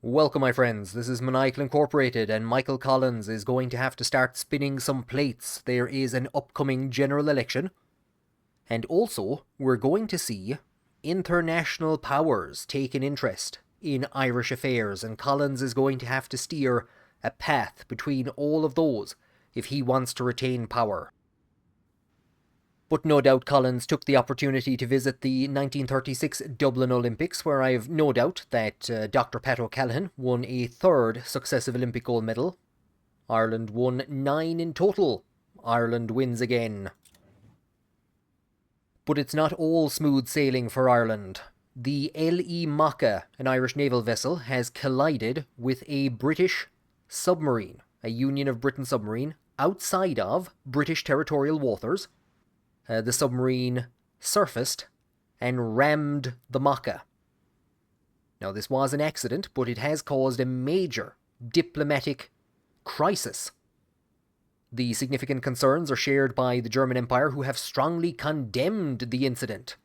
Welcome, my friends. This is Maniacal Incorporated, and Michael Collins is going to have to start spinning some plates. There is an upcoming general election, and also we're going to see international powers take an interest in Irish affairs, and Collins is going to have to steer a path between all of those if he wants to retain power. But no doubt Collins took the opportunity to visit the 1936 Dublin Olympics, where I have no doubt that Dr. Pat O'Callaghan won a third successive Olympic gold medal. Ireland won 9 in total. Ireland wins again. But it's not all smooth sailing for Ireland. The L.E. Macha, an Irish naval vessel, has collided with a British submarine, a Union of Britain submarine, outside of British territorial waters. The submarine surfaced and rammed the Macha. Now, this was an accident, but it has caused a major diplomatic crisis. The significant concerns are shared by the German Empire, who have strongly condemned the incident.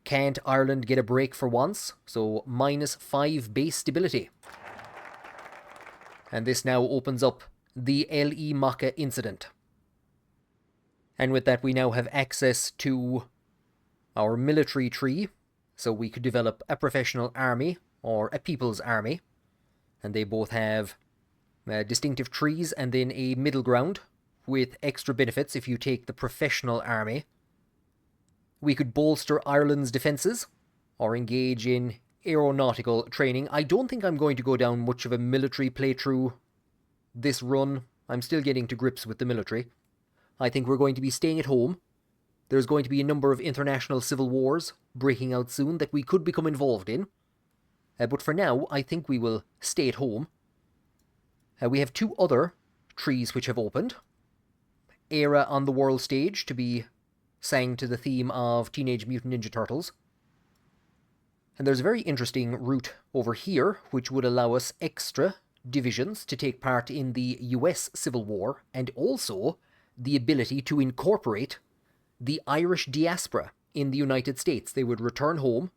Can't Ireland get a break for once? So, -5 base stability. And this now opens up the L.E. Macha incident. And with that, we now have access to our military tree, so we could develop a professional army or a people's army. And they both have distinctive trees and then a middle ground with extra benefits if you take the professional army. We could bolster Ireland's defences or engage in aeronautical training. I don't think I'm going to go down much of a military playthrough this run. I'm still getting to grips with the military. I think we're going to be staying at home. There's going to be a number of international civil wars breaking out soon that we could become involved in. But for now, I think we will stay at home. We have 2 other trees which have opened. Era on the world stage to be sang to the theme of Teenage Mutant Ninja Turtles. And there's a very interesting route over here which would allow us extra divisions to take part in the US Civil War, and also the ability to incorporate the Irish diaspora in the United States. They would return home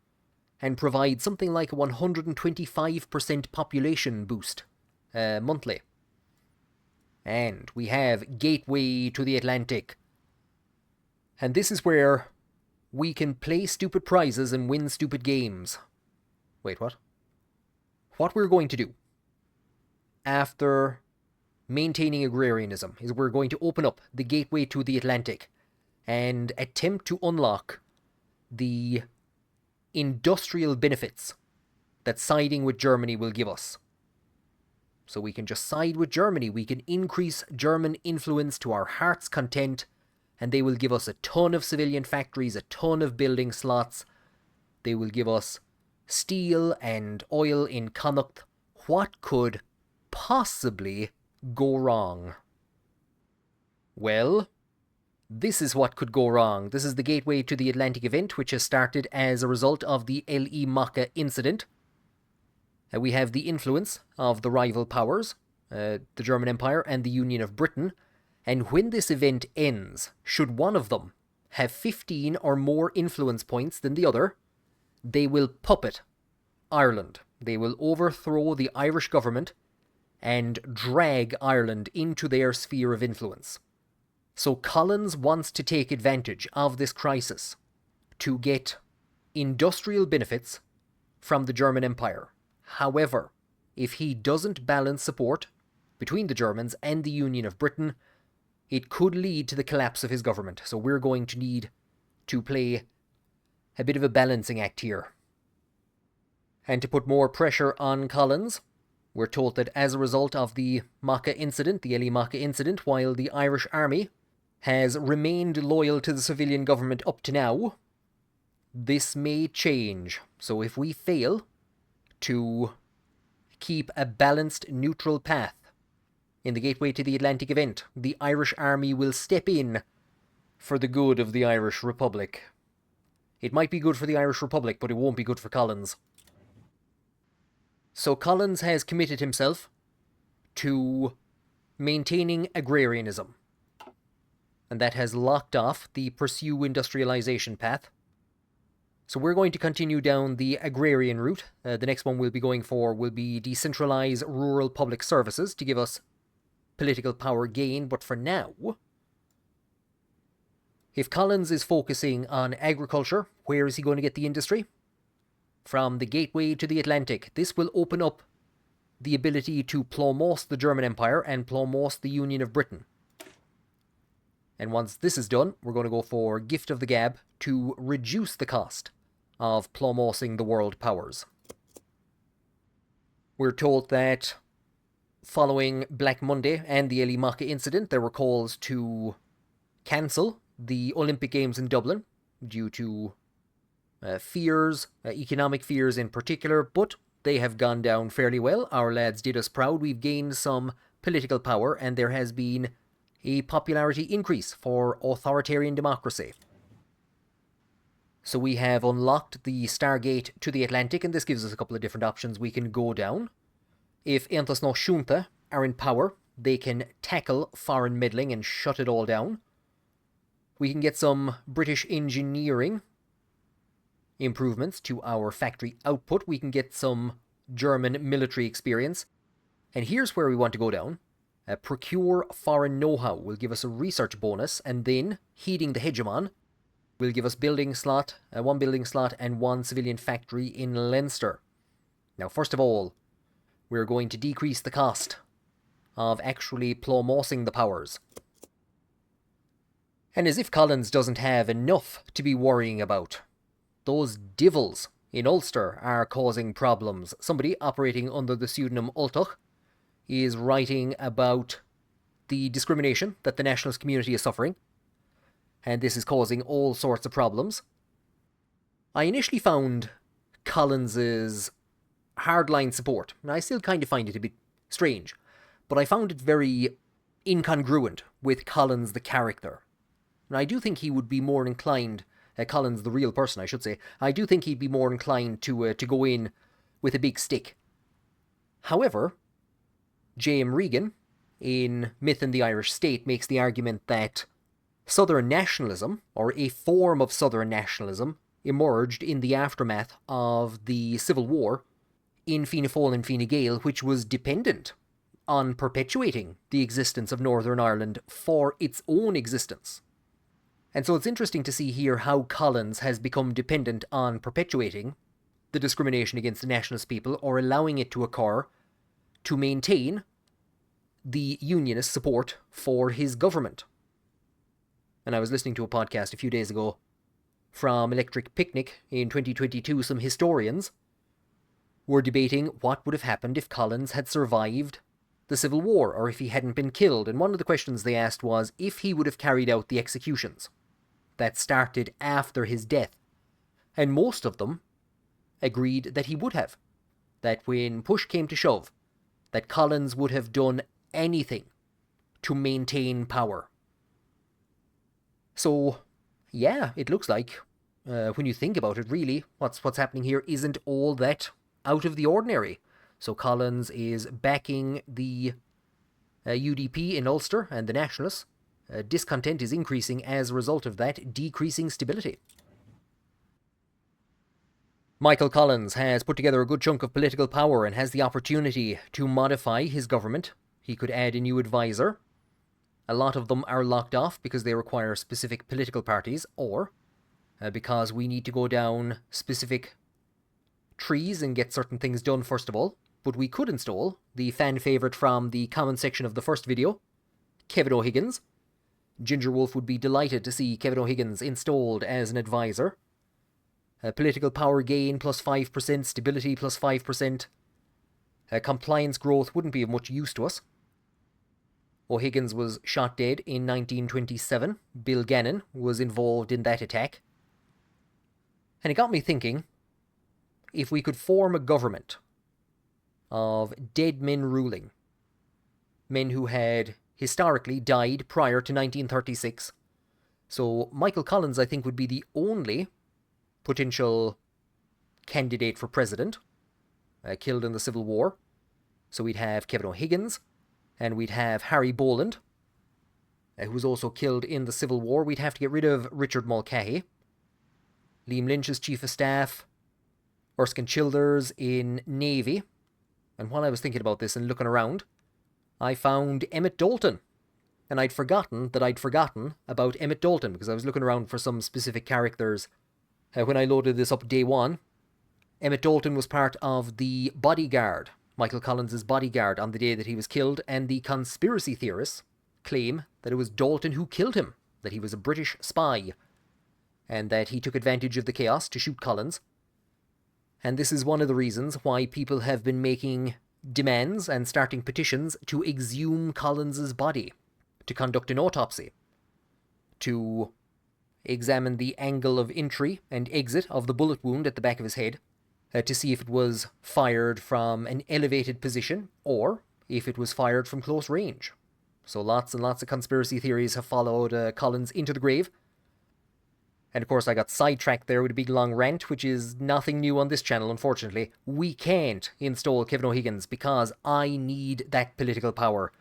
and provide something like a 125% population boost monthly. And we have Gateway to the Atlantic. And this is where we can play stupid prizes and win stupid games. Wait, what? What we're going to do after maintaining agrarianism is we're going to open up the gateway to the Atlantic and attempt to unlock the industrial benefits that siding with Germany will give us. So we can just side with Germany. We can increase German influence to our heart's content, and they will give us a ton of civilian factories, a ton of building slots. They will give us steel and oil in Connacht. What could possibly go wrong? Well, this is what could go wrong. This is the Gateway to the Atlantic event, which has started as a result of the L.E. Macha incident. We have the influence of the rival powers, the German Empire and the Union of Britain, and when this event ends, should one of them have 15 or more influence points than the other, they will puppet Ireland. They will overthrow the Irish government and drag Ireland into their sphere of influence. So Collins wants to take advantage of this crisis to get industrial benefits from the German Empire. However, if he doesn't balance support between the Germans and the Union of Britain, it could lead to the collapse of his government. So we're going to need to play a bit of a balancing act here. And to put more pressure on Collins, we're told that as a result of the Macha incident, the L.E. Macha incident, while the Irish army has remained loyal to the civilian government up to now, this may change. So if we fail to keep a balanced neutral path in the Gateway to the Atlantic event, the Irish army will step in for the good of the Irish Republic. It might be good for the Irish Republic, but it won't be good for Collins. So Collins has committed himself to maintaining agrarianism, and that has locked off the pursue industrialization path. So we're going to continue down the agrarian route. The next one we'll be going for will be decentralize rural public services to give us political power gain. But for now, if Collins is focusing on agriculture, where is he going to get the industry? From the gateway to the Atlantic. This will open up the ability to plow most the German Empire and plow most the Union of Britain. And once this is done, we're going to go for Gift of the Gab to reduce the cost of plumosing the world powers. We're told that following Black Monday and the Elie incident, there were calls to cancel the Olympic Games in Dublin due to fears, economic fears in particular, but they have gone down fairly well. Our lads did us proud. We've gained some political power, and there has been a popularity increase for authoritarian democracy. So we have unlocked the Stargate to the Atlantic, and this gives us a couple of different options we can go down. If Eintas nó Siúnta are in power, they can tackle foreign meddling and shut it all down. We can get some British engineering improvements to our factory output. We can get some German military experience. And here's where we want to go down. Procure foreign know-how will give us a research bonus, and then heeding the hegemon will give us building slot, one building slot and one civilian factory in Leinster. Now, first of all, we're going to decrease the cost of actually plumosing the powers. And as if Collins doesn't have enough to be worrying about, those divils in Ulster are causing problems. Somebody operating under the pseudonym Ultach is writing about the discrimination that the nationalist community is suffering, and this is causing all sorts of problems. I initially found Collins's hardline support, and I still kind of find it a bit strange, but I found it very incongruent with Collins the character. And I do think he would be more inclined, Collins the real person I should say, I do think he'd be more inclined to go in with a big stick. However, J.M. Regan, in Myth and the Irish State, makes the argument that Southern nationalism, or a form of Southern nationalism, emerged in the aftermath of the Civil War in Fianna Fáil and Fine Gael, which was dependent on perpetuating the existence of Northern Ireland for its own existence. And so it's interesting to see here how Collins has become dependent on perpetuating the discrimination against the nationalist people, or allowing it to occur, to maintain the unionist support for his government. And I was listening to a podcast a few days ago from Electric Picnic in 2022. Some historians were debating what would have happened if Collins had survived the Civil War, or if he hadn't been killed. And one of the questions they asked was if he would have carried out the executions that started after his death. And most of them agreed that he would have. That when push came to shove, that Collins would have done anything to maintain power. So, yeah, it looks like, when you think about it, really, what's happening here isn't all that out of the ordinary. So Collins is backing the UDP in Ulster and the Nationalists. Discontent is increasing as a result of that, decreasing stability. Michael Collins has put together a good chunk of political power and has the opportunity to modify his government. He could add a new advisor. A lot of them are locked off because they require specific political parties, or because we need to go down specific trees and get certain things done first of all. But we could install the fan favourite from the comment section of the first video, Kevin O'Higgins. Ginger Wolf would be delighted to see Kevin O'Higgins installed as an advisor. Political power gain plus 5%, stability plus 5%. Compliance growth wouldn't be of much use to us. O'Higgins was shot dead in 1927. Bill Gannon was involved in that attack. And it got me thinking, if we could form a government of dead men ruling, men who had historically died prior to 1936. So Michael Collins, I think, would be the only potential candidate for president killed in the Civil War. So we'd have Kevin O'Higgins, and we'd have Harry Boland, who was also killed in the Civil War. We'd have to get rid of Richard Mulcahy. Liam Lynch as Chief of Staff, Erskine Childers in Navy. And while I was thinking about this and looking around, I found Emmett Dalton. And I'd forgotten that I'd forgotten about Emmett Dalton because I was looking around for some specific characters. When I loaded this up day one, Emmett Dalton was part of the bodyguard, Michael Collins' bodyguard, on the day that he was killed, and the conspiracy theorists claim that it was Dalton who killed him, that he was a British spy, and that he took advantage of the chaos to shoot Collins. And this is one of the reasons why people have been making demands and starting petitions to exhume Collins' body, to conduct an autopsy, to examine the angle of entry and exit of the bullet wound at the back of his head, to see if it was fired from an elevated position or if it was fired from close range. So lots and lots of conspiracy theories have followed Collins into the grave. And of course I got sidetracked there with a big long rant, which is nothing new on this channel, unfortunately. We can't install Kevin O'Higgins because I need that political power.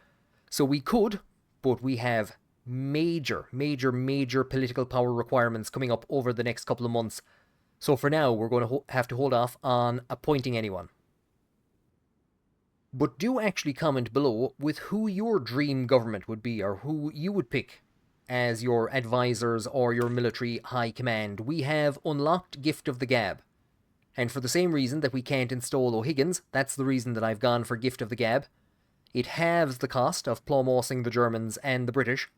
So we could, but we have major political power requirements coming up over the next couple of months. So for now, we're going to have to hold off on appointing anyone. But do actually comment below with who your dream government would be, or who you would pick as your advisors or your military high command. We have unlocked Gift of the Gab. And for the same reason that we can't install O'Higgins, that's the reason that I've gone for Gift of the Gab. It halves the cost of plumosing the Germans and the British,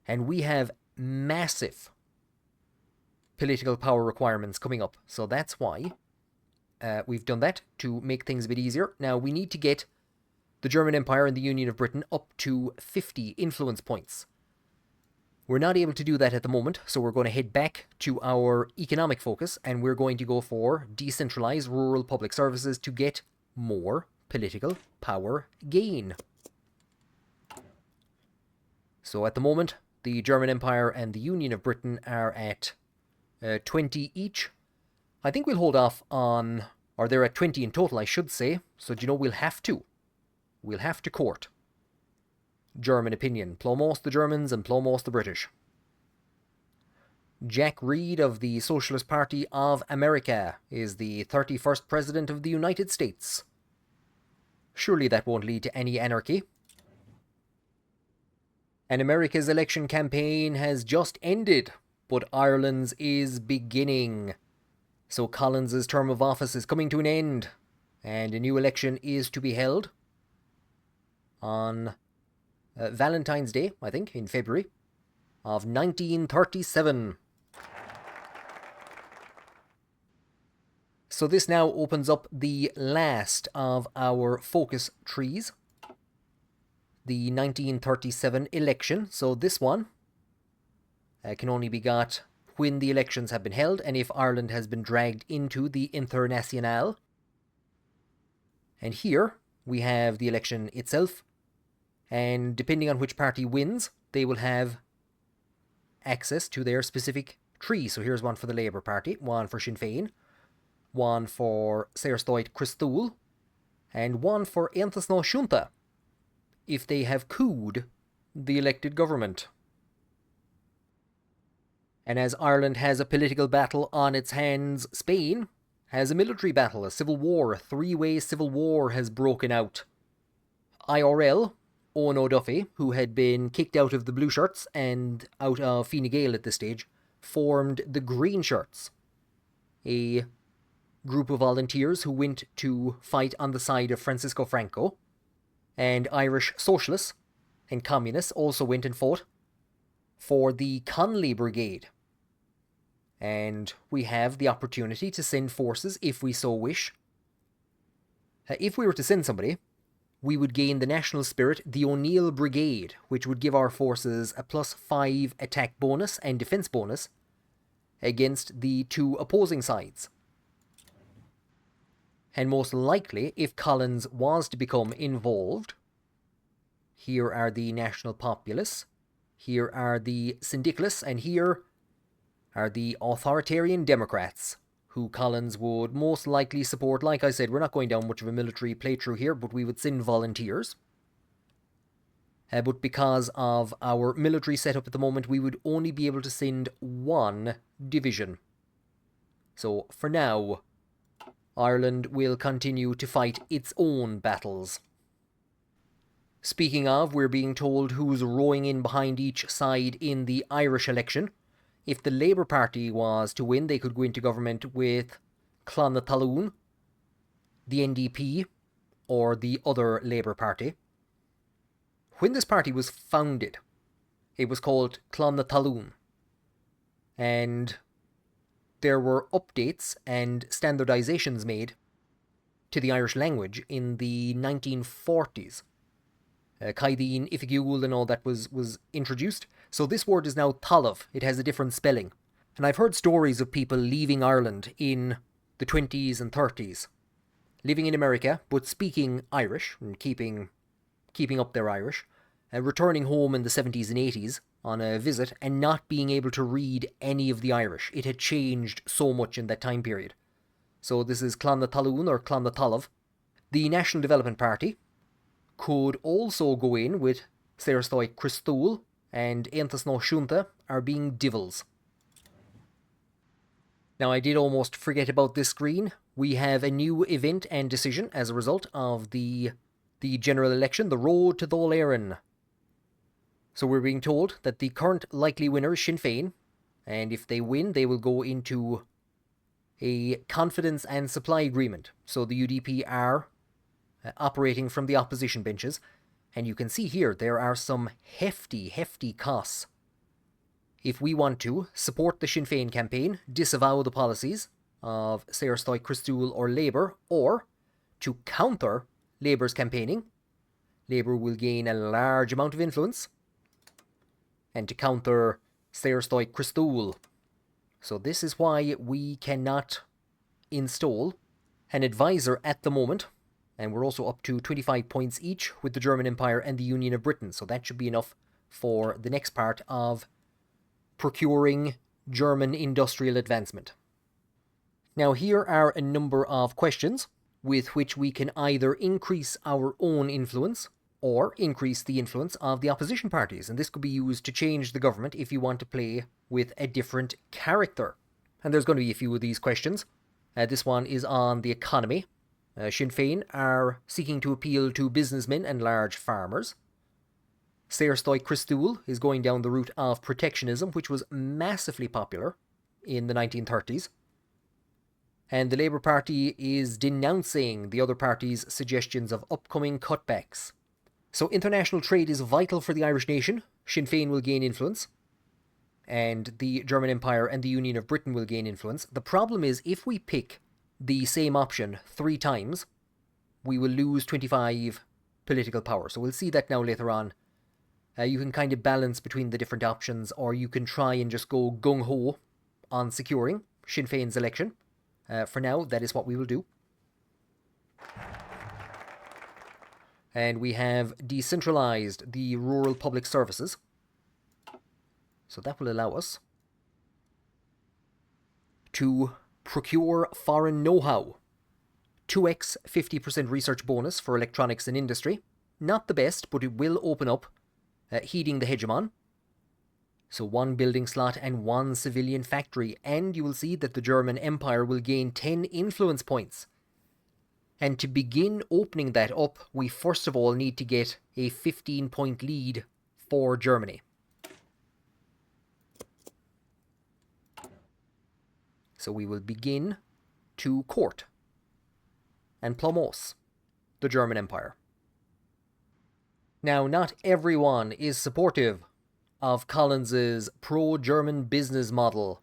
and we have massive political power requirements coming up. So that's why we've done that, to make things a bit easier. Now, we need to get the German Empire and the Union of Britain up to 50 influence points. We're not able to do that at the moment, so we're going to head back to our economic focus, and we're going to go for decentralized rural public services to get more political power gain. So at the moment, the German Empire and the Union of Britain are at 20 each. I think we'll hold off on, or they're at 20 in total, I should say. So, do you know, we'll have to court German opinion. Plumose the Germans and plumose the British. Jack Reed of the Socialist Party of America is the 31st President of the United States. Surely that won't lead to any anarchy. And America's election campaign has just ended, but Ireland's is beginning. So Collins' term of office is coming to an end, and a new election is to be held on Valentine's Day, I think, in February of 1937. So this now opens up the last of our focus trees, the 1937 election. So this one can only be got when the elections have been held and if Ireland has been dragged into the Internationale. And here we have the election itself, and depending on which party wins, they will have access to their specific tree. So here's one for the Labour Party, one for Sinn Fein, one for Saorstoid Christoul, and one for Aontas na Siúnta, if they have couped the elected government. And as Ireland has a political battle on its hands, Spain has a military battle, a civil war, a three-way civil war has broken out. IRL, Owen O'Duffy, who had been kicked out of the Blue Shirts and out of Fine Gael at this stage, formed the Green Shirts, a group of volunteers who went to fight on the side of Francisco Franco. And Irish socialists and communists also went and fought for the Conley Brigade. And we have the opportunity to send forces if we so wish. If we were to send somebody, we would gain the national spirit, the O'Neill Brigade, which would give our forces a +5 attack bonus and defense bonus against the two opposing sides. And most likely, if Collins was to become involved, here are the National Populace, here are the Syndicalists, and here are the Authoritarian Democrats, who Collins would most likely support. Like I said, we're not going down much of a military playthrough here, but we would send volunteers. But because of our military setup at the moment, we would only be able to send one division. So for now, Ireland will continue to fight its own battles. Speaking of, we're being told who's rowing in behind each side in the Irish election. If the Labour Party was to win, they could go into government with Clonataloon, the NDP, or the other Labour Party. When this party was founded, it was called Clonataloon. And there were updates and standardizations made to the Irish language in the 1940s. Caidín, Ifigiúil and all that was introduced. So this word is now Talamh. It has a different spelling. And I've heard stories of people leaving Ireland in the 20s and 30s, living in America, but speaking Irish and keeping up their Irish, returning home in the 70s and 80s on a visit and not being able to read any of the Irish. It had changed so much in that time period. So this is Clonataloon or Clonatalamh. The National Development Party could also go in with Saoirstoi Cristúil and Aontas Nó Siúnta are being divils. Now I did almost forget about this screen. We have a new event and decision as a result of the general election, the road to Dáil Éireann. So we're being told that the current likely winner is Sinn Fein, and if they win, they will go into a confidence and supply agreement. So the UDP are operating from the opposition benches, and you can see here there are some hefty costs. If we want to support the Sinn Féin campaign, disavow the policies of Saoirstoi Cristúil or Labour, or to counter Labour's campaigning, Labour will gain a large amount of influence, and to counter Saoirstoi Cristúil. So this is why we cannot install an advisor at the moment, and we're also up to 25 points each with the German Empire and the Union of Britain, so that should be enough for the next part of procuring German industrial advancement. Now here are a number of questions with which we can either increase our own influence or increase the influence of the opposition parties, and this could be used to change the government if you want to play with a different character. And there's going to be a few of these questions. This one is on the economy. Sinn Féin are seeking to appeal to businessmen and large farmers. Saoirstoi Cristúil is going down the route of protectionism, which was massively popular in the 1930s. And the Labour Party is denouncing the other party's suggestions of upcoming cutbacks. So international trade is vital for the Irish nation. Sinn Féin will gain influence, and the German Empire and the Union of Britain will gain influence. The problem is, if we pick the same option 3 times, we will lose 25 political power. So we'll see that now later on. You can kind of balance between the different options, or you can try and just go gung-ho on securing Sinn Féin's election. For now, that is what we will do. And we have decentralised the rural public services. So that will allow us to procure foreign know-how. 2x 50% research bonus for electronics and industry. Not the best, but it will open up heeding the hegemon. So 1 building slot and 1 civilian factory. And you will see that the German Empire will gain 10 influence points. And to begin opening that up, we first of all need to get a 15-point lead for Germany. So we will begin to court and plumose the German Empire. Now, not everyone is supportive of Collins's pro-German business model,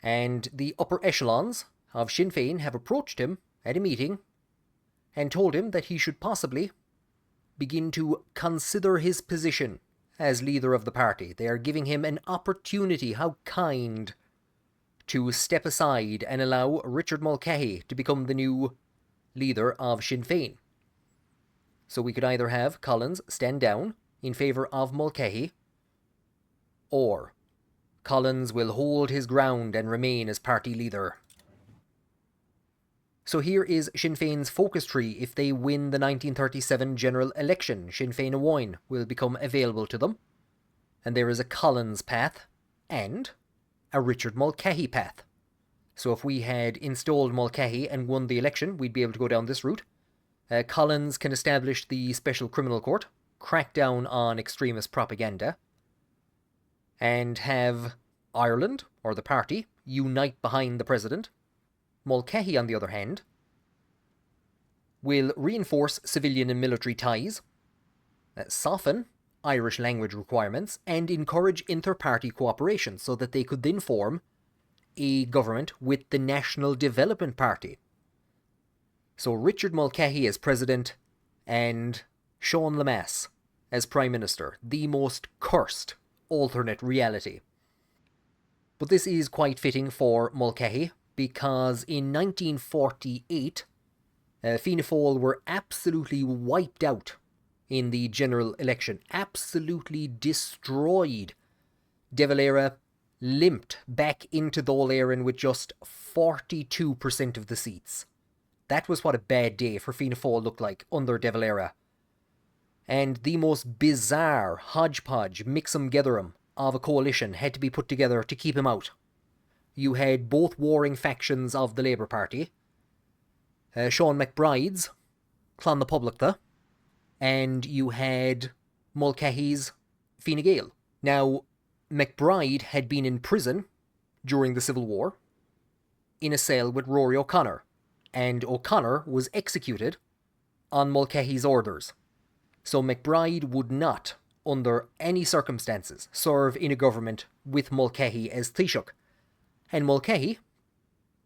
and the upper echelons of Sinn Féin have approached him at a meeting and told him that he should possibly begin to consider his position as leader of the party. They are giving him an opportunity, how kind, to step aside and allow Richard Mulcahy to become the new leader of Sinn Féin. So we could either have Collins stand down in favour of Mulcahy, or Collins will hold his ground and remain as party leader. So here is Sinn Féin's focus tree. If they win the 1937 general election, Sinn Féin Amháin will become available to them. And there is a Collins path and a Richard Mulcahy path. So if we had installed Mulcahy and won the election, we'd be able to go down this route. Collins can establish the Special Criminal Court, crack down on extremist propaganda, and have Ireland, or the party, unite behind the president. Mulcahy, on the other hand, will reinforce civilian and military ties, soften Irish language requirements, and encourage inter-party cooperation so that they could then form a government with the National Development Party. So Richard Mulcahy as president and Sean Lemass as prime minister, the most cursed alternate reality. But this is quite fitting for Mulcahy, because in 1948, Fianna Fáil were absolutely wiped out in the general election, absolutely destroyed. De Valera limped back into Dáil Éireann with just 42% of the seats. That was what a bad day for Fianna Fáil looked like under De Valera. And the most bizarre hodgepodge, mix-em-gather-em of a coalition had to be put together to keep him out. You had both warring factions of the Labour Party, Sean MacBride's Clon na Poblachta, and you had Mulcahy's Fine Gael. Now, MacBride had been in prison during the Civil War in a cell with Rory O'Connor, and O'Connor was executed on Mulcahy's orders. So MacBride would not, under any circumstances, serve in a government with Mulcahy as Taoiseach. And Mulcahy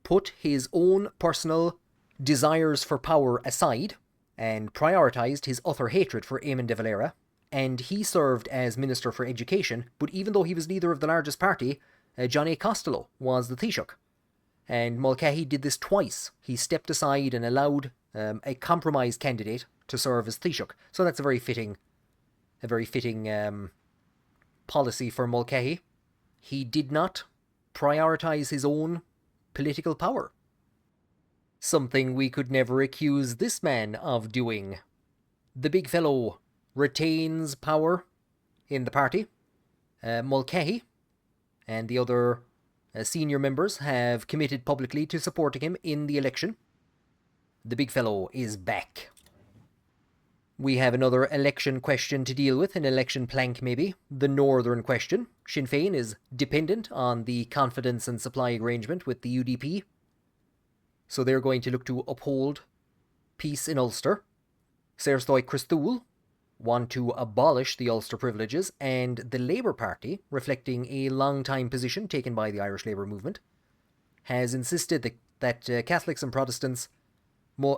put his own personal desires for power aside and prioritised his utter hatred for Eamon de Valera, and he served as Minister for Education, but even though he was leader of the largest party, John A. Costello was the Taoiseach. And Mulcahy did this twice. He stepped aside and allowed a compromise candidate to serve as Taoiseach. So that's a very fitting policy for Mulcahy. He did not prioritise his own political power. Something we could never accuse this man of doing. The big fellow retains power in the party. Mulcahy and the other senior members have committed publicly to supporting him in the election. The big fellow is back. We have another election question to deal with, an election plank maybe, the Northern question. Sinn Fein is dependent on the confidence and supply arrangement with the UDP, so they're going to look to uphold peace in Ulster. Saoirstoi Christúil want to abolish the Ulster privileges, and the Labour Party, reflecting a long-time position taken by the Irish Labour movement, has insisted that Catholics and Protestants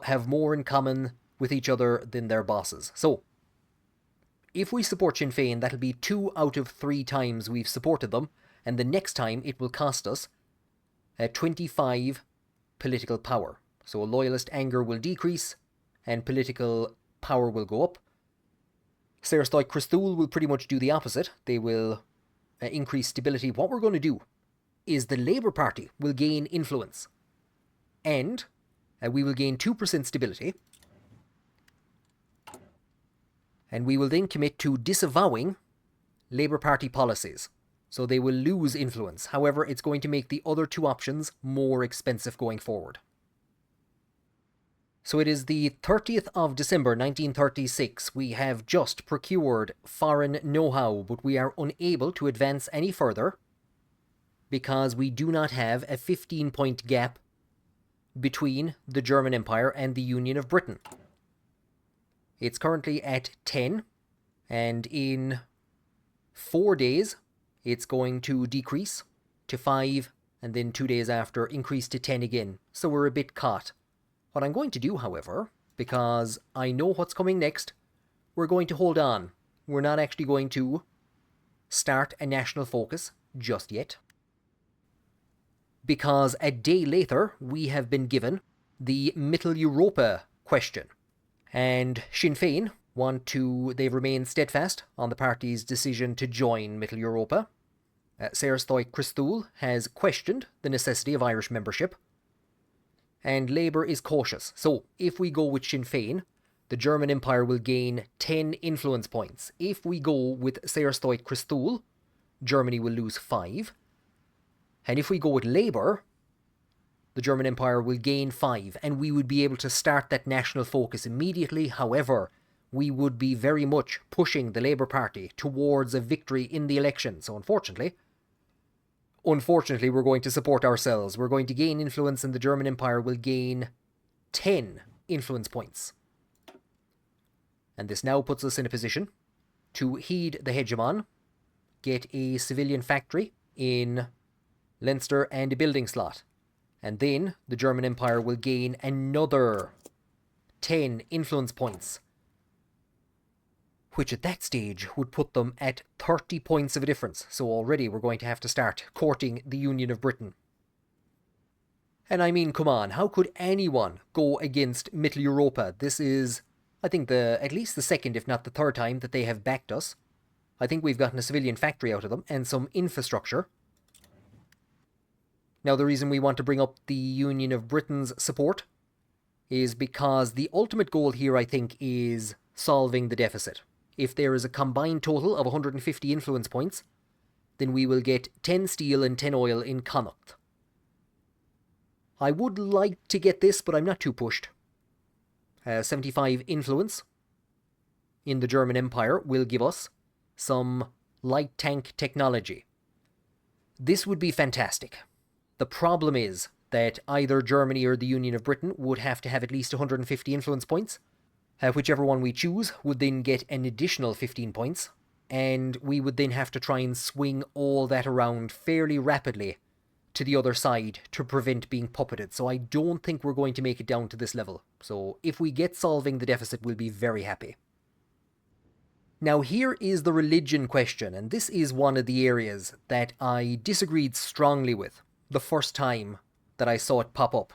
have more in common with each other than their bosses. So, if we support Sinn Féin, that'll be 2 out of 3 times we've supported them, and the next time it will cost us 25 political power. So loyalist anger will decrease, and political power will go up. Saoirstoi Christúil will pretty much do the opposite. They will increase stability. What we're going to do is the Labour Party will gain influence, and we will gain 2% stability, and we will then commit to disavowing Labour Party policies. So they will lose influence. However, it's going to make the other 2 options more expensive going forward. So it is the 30th of December 1936. We have just procured foreign know-how, but we are unable to advance any further because we do not have a 15-point gap between the German Empire and the Union of Britain. It's currently at 10, and in 4 days it's going to decrease to 5, and then 2 days after increase to 10 again. So we're a bit caught. What I'm going to do, however, because I know what's coming next, we're going to hold on. We're not actually going to start a national focus just yet, because a day later we have been given the Mittel Europa question. And Sinn Féin they've remained steadfast on the party's decision to join Mittel Europa. Saoirstoi Christúil has questioned the necessity of Irish membership, and Labour is cautious. So if we go with Sinn Féin, the German Empire will gain 10 influence points. If we go with Saoirstoi Christúil, Germany will lose 5. And if we go with Labour, the German Empire will gain 5, and we would be able to start that national focus immediately. However, we would be very much pushing the Labour Party towards a victory in the election. So unfortunately, we're going to support ourselves. We're going to gain influence, and the German Empire will gain 10 influence points. And this now puts us in a position to heed the hegemon, get a civilian factory in Leinster and a building slot. And then the German Empire will gain another 10 influence points, which at that stage would put them at 30 points of a difference. So already we're going to have to start courting the Union of Britain. And I mean, come on, how could anyone go against Mittel Europa? This is, I think, at least the second, if not the third time that they have backed us. I think we've gotten a civilian factory out of them and some infrastructure. Now, the reason we want to bring up the Union of Britain's support is because the ultimate goal here, I think, is solving the deficit. If there is a combined total of 150 influence points, then we will get 10 steel and 10 oil in Connacht. I would like to get this, but I'm not too pushed. 75 influence in the German Empire will give us some light tank technology. This would be fantastic. The problem is that either Germany or the Union of Britain would have to have at least 150 influence points. Whichever one we choose would then get an additional 15 points, and we would then have to try and swing all that around fairly rapidly to the other side to prevent being puppeted. So I don't think we're going to make it down to this level. So if we get solving the deficit, we'll be very happy. Now here is the religion question, and this is one of the areas that I disagreed strongly with the first time that I saw it pop up.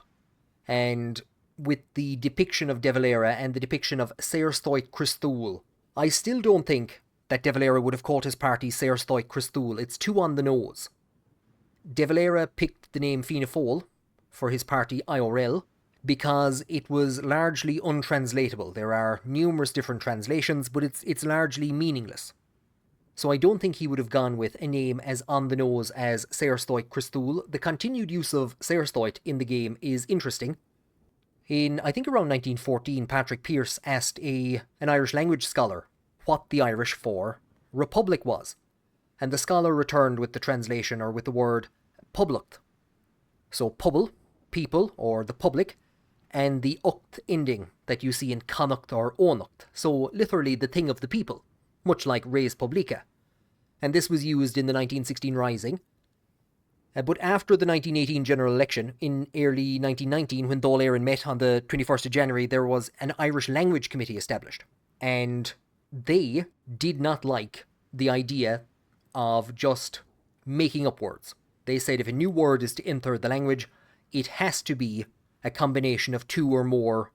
And with the depiction of De Valera and the depiction of Saorstoit Christoul, I still don't think that De Valera would have called his party Saorstoit Christoul. It's too on the nose. De Valera picked the name Fianna Fáil for his party IRL because it was largely untranslatable. There are numerous different translations, but it's largely meaningless. So I don't think he would have gone with a name as on the nose as Saorstoit Christoul. The continued use of Saorstoit in the game is interesting. In, I think, around 1914, Patrick Pearse asked an Irish language scholar what the Irish for republic was. And the scholar returned with the translation, or with the word public. So pobl, people, or the public, and the ucht ending that you see in connacht or onucht. So literally the thing of the people, much like res publica. And this was used in the 1916 Rising. But after the 1918 general election, in early 1919, when Dáil Éireann met on the 21st of January, there was an Irish language committee established. And they did not like the idea of just making up words. They said if a new word is to enter the language, it has to be a combination of two or more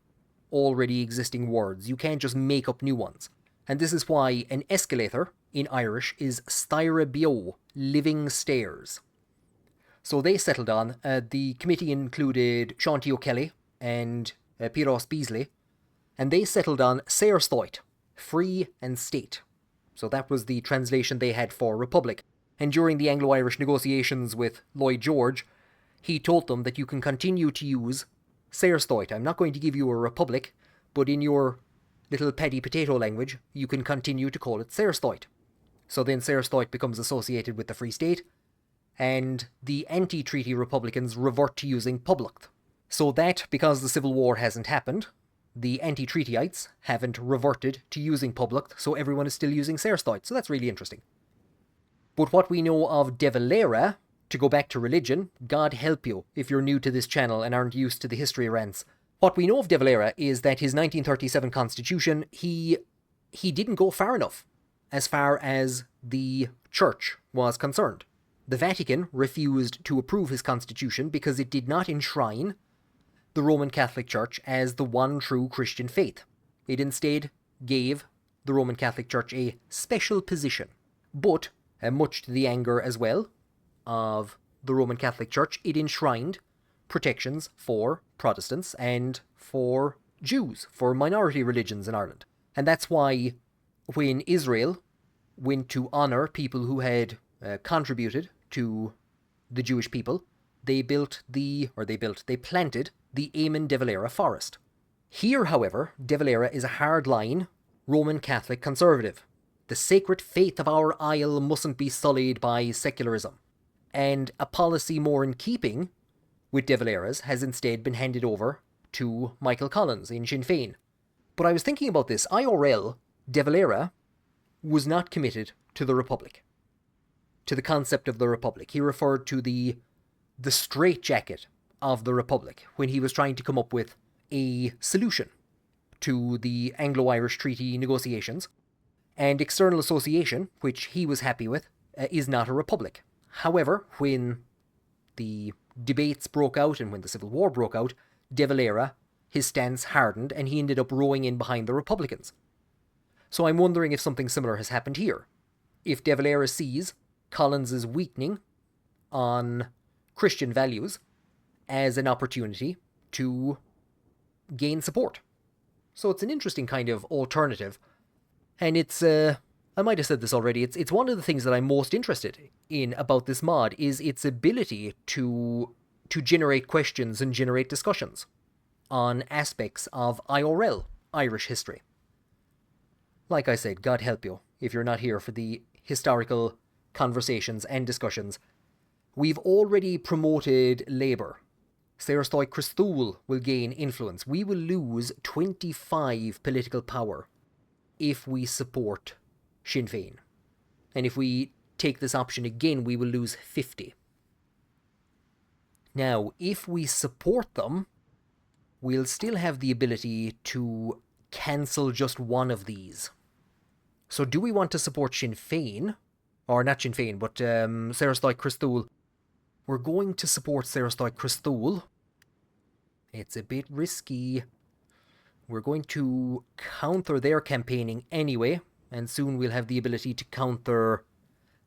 already existing words. You can't just make up new ones. And this is why an escalator in Irish is staire bio, living stairs. So they settled on, the committee included Sean O'Kelly and Piros Beasley, and they settled on Saorstoit, free and state. So that was the translation they had for republic. And during the Anglo-Irish negotiations with Lloyd George, he told them that you can continue to use Saorstoit. I'm not going to give you a republic, but in your little paddy potato language, you can continue to call it Saorstoit. So then Saorstoit becomes associated with the Free State, and the anti-treaty Republicans revert to using public. So that, because the Civil War hasn't happened, the anti-treatyites haven't reverted to using public, so everyone is still using Saorstoit. So that's really interesting. But what we know of De Valera, to go back to religion, God help you if you're new to this channel and aren't used to the history rants. What we know of De Valera is that his 1937 constitution, he didn't go far enough as far as the church was concerned. The Vatican refused to approve his constitution because it did not enshrine the Roman Catholic Church as the one true Christian faith. It instead gave the Roman Catholic Church a special position. But, much to the anger as well of the Roman Catholic Church, it enshrined protections for Protestants and for Jews, for minority religions in Ireland. And that's why when Israel went to honour people who had contributed to the Jewish people, they planted the Eamon de Valera forest. Here, however, de Valera is a hard-line Roman Catholic conservative. The sacred faith of our isle mustn't be sullied by secularism. And a policy more in keeping with de Valera's has instead been handed over to Michael Collins in Sinn Fein. But I was thinking about this. IRL, de Valera, was not committed to the Republic, to the concept of the Republic. He referred to the straitjacket of the Republic when he was trying to come up with a solution to the Anglo-Irish treaty negotiations. And external association, which he was happy with, is not a republic. However, when the debates broke out and when the Civil War broke out, de Valera, his stance hardened and he ended up rowing in behind the Republicans. So I'm wondering if something similar has happened here. If de Valera sees Collins's weakening on Christian values as an opportunity to gain support. So it's an interesting kind of alternative. And it's, I might have said this already, it's one of the things that I'm most interested in about this mod is its ability to generate questions and generate discussions on aspects of IRL, Irish history. Like I said, God help you if you're not here for the historical conversations and discussions. We've already promoted Labour. Saorstoi Christoul will gain influence. We will lose 25 political power if we support Sinn Fein. And if we take this option again, we will lose 50. Now, if we support them, we'll still have the ability to cancel just one of these. So do we want to support Sinn Fein? Or not Sinn Fein, but Saorstoi Christoul. We're going to support Saorstoi Christoul. It's a bit risky. We're going to counter their campaigning anyway, and soon we'll have the ability to counter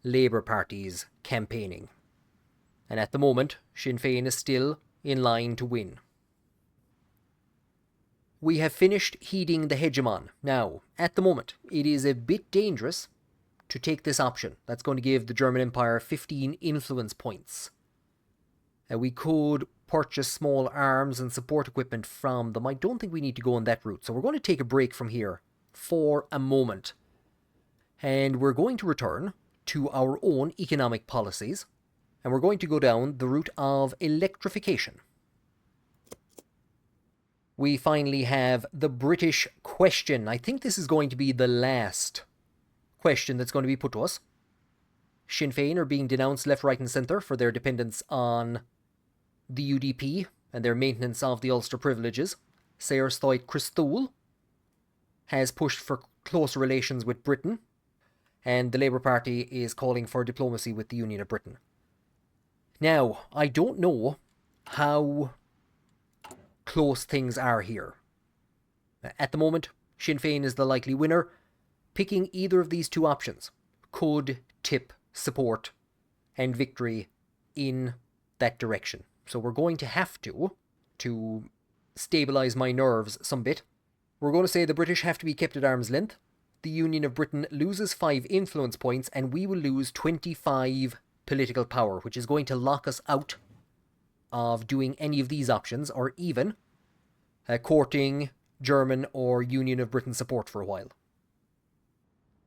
Labour Party's campaigning. And at the moment, Sinn Fein is still in line to win. We have finished heeding the hegemon. Now, at the moment, it is a bit dangerous to take this option. That's going to give the German Empire 15 influence points. We could purchase small arms and support equipment from them. I don't think we need to go on that route. So we're going to take a break from here for a moment. And we're going to return to our own economic policies. And we're going to go down the route of electrification. We finally have the British question. I think this is going to be the last question that's going to be put to us. Sinn Fein are being denounced left, right and centre for their dependence on the UDP and their maintenance of the Ulster privileges. Saorstoi Christoul has pushed for closer relations with Britain, and the Labour Party is calling for diplomacy with the Union of Britain. Now, I don't know how close things are here. At the moment, Sinn Fein is the likely winner. Picking either of these two options could tip support and victory in that direction. So we're going to have to stabilise my nerves some bit. We're going to say the British have to be kept at arm's length. The Union of Britain loses 5 influence points and we will lose 25 political power, which is going to lock us out of doing any of these options or even courting German or Union of Britain support for a while.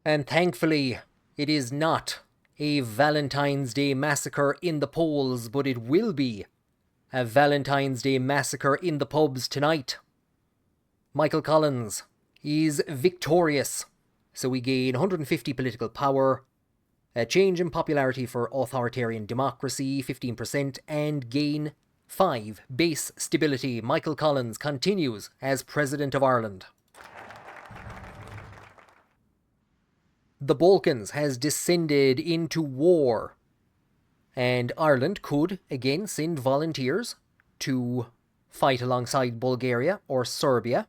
And thankfully, it is not a Valentine's Day massacre in the polls, but it will be a Valentine's Day massacre in the pubs tonight. Michael Collins is victorious, so we gain 150 political power, a change in popularity for authoritarian democracy, 15%, and gain 5 base stability. Michael Collins continues as President of Ireland. The Balkans has descended into war, and Ireland could again send volunteers to fight alongside Bulgaria or Serbia.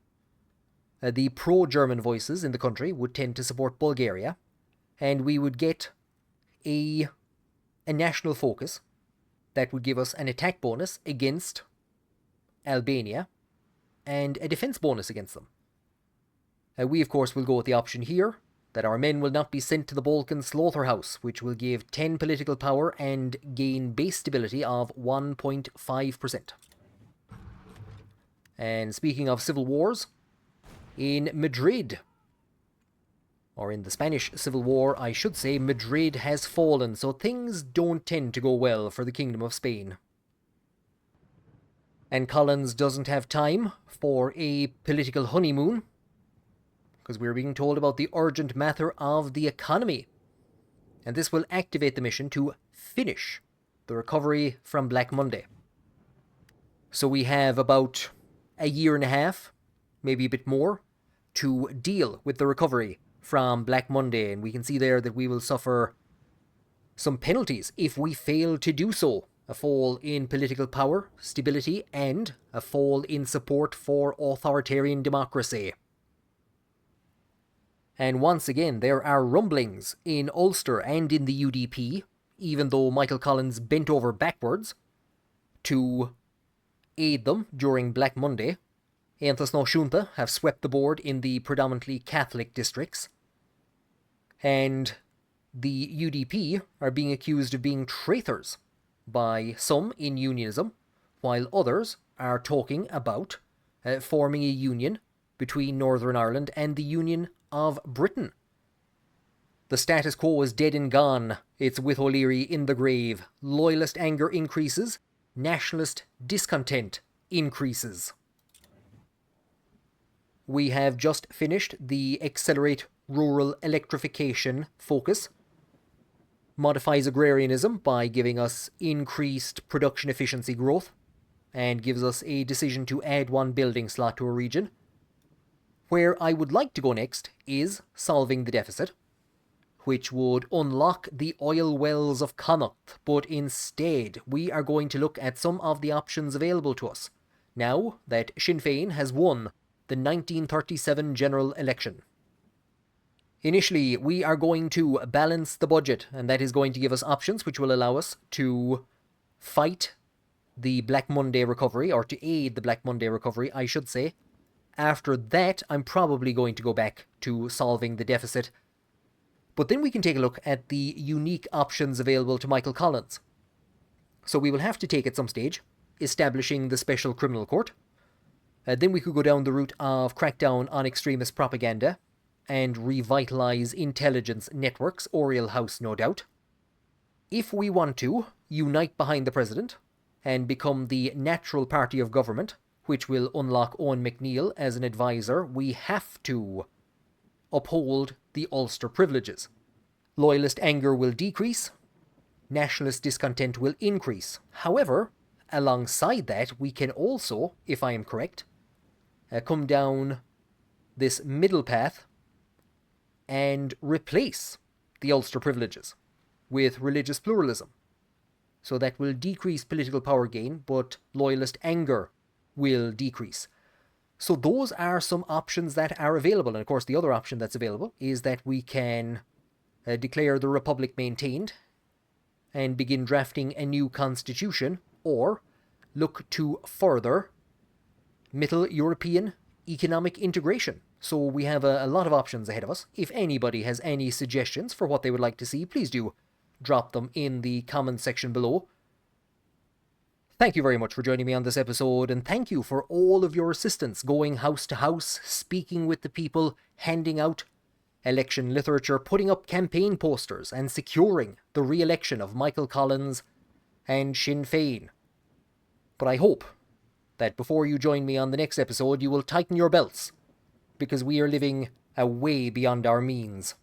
The pro-German voices in the country would tend to support Bulgaria, and we would get a national focus that would give us an attack bonus against Albania and a defense bonus against them. We, of course, will go with the option here that our men will not be sent to the Balkan slaughterhouse, which will give 10 political power and gain base stability of 1.5%. And speaking of civil wars, in Madrid, or in the Spanish Civil War, I should say, Madrid has fallen, so things don't tend to go well for the Kingdom of Spain. And Collins doesn't have time for a political honeymoon, because we're being told about the urgent matter of the economy. And this will activate the mission to finish the recovery from Black Monday. So we have about a year and a half, maybe a bit more, to deal with the recovery from Black Monday. And we can see there that we will suffer some penalties if we fail to do so. A fall in political power, stability, and a fall in support for authoritarian democracy. And once again, there are rumblings in Ulster and in the UDP, even though Michael Collins bent over backwards to aid them during Black Monday. Aontas Náisiúnta have swept the board in the predominantly Catholic districts. And the UDP are being accused of being traitors by some in unionism, while others are talking about forming a union between Northern Ireland and the Union of Britain. The status quo is dead and gone. It's with O'Leary in the grave. Loyalist anger increases. Nationalist discontent increases. We have just finished the Accelerate Rural Electrification focus. Modifies agrarianism by giving us increased production efficiency growth, and gives us a decision to add one building slot to a region. Where I would like to go next is solving the deficit, which would unlock the oil wells of Connacht, but instead we are going to look at some of the options available to us, now that Sinn Fein has won the 1937 general election. Initially, we are going to balance the budget, and that is going to give us options which will allow us to fight the Black Monday recovery, or to aid the Black Monday recovery, I should say. After that, I'm probably going to go back to solving the deficit. But then we can take a look at the unique options available to Michael Collins. So we will have to take at some stage establishing the Special Criminal Court. Then we could go down the route of crackdown on extremist propaganda and revitalise intelligence networks, Oriel House no doubt. If we want to unite behind the president and become the natural party of government, which will unlock Owen McNeill as an advisor, we have to uphold the Ulster privileges. Loyalist anger will decrease, nationalist discontent will increase. However, alongside that, we can also, if I am correct, come down this middle path and replace the Ulster privileges with religious pluralism. So that will decrease political power gain, but loyalist anger will decrease. So those are some options that are available. And of course, the other option that's available is that we can declare the Republic maintained and begin drafting a new constitution, or look to further Middle European economic integration. So we have a lot of options ahead of us. If anybody has any suggestions for what they would like to see, please do drop them in the comments section below. Thank you very much for joining me on this episode, and thank you for all of your assistance going house to house, speaking with the people, handing out election literature, putting up campaign posters, and securing the re-election of Michael Collins and Sinn Fein. But I hope that before you join me on the next episode, you will tighten your belts, because we are living way beyond our means.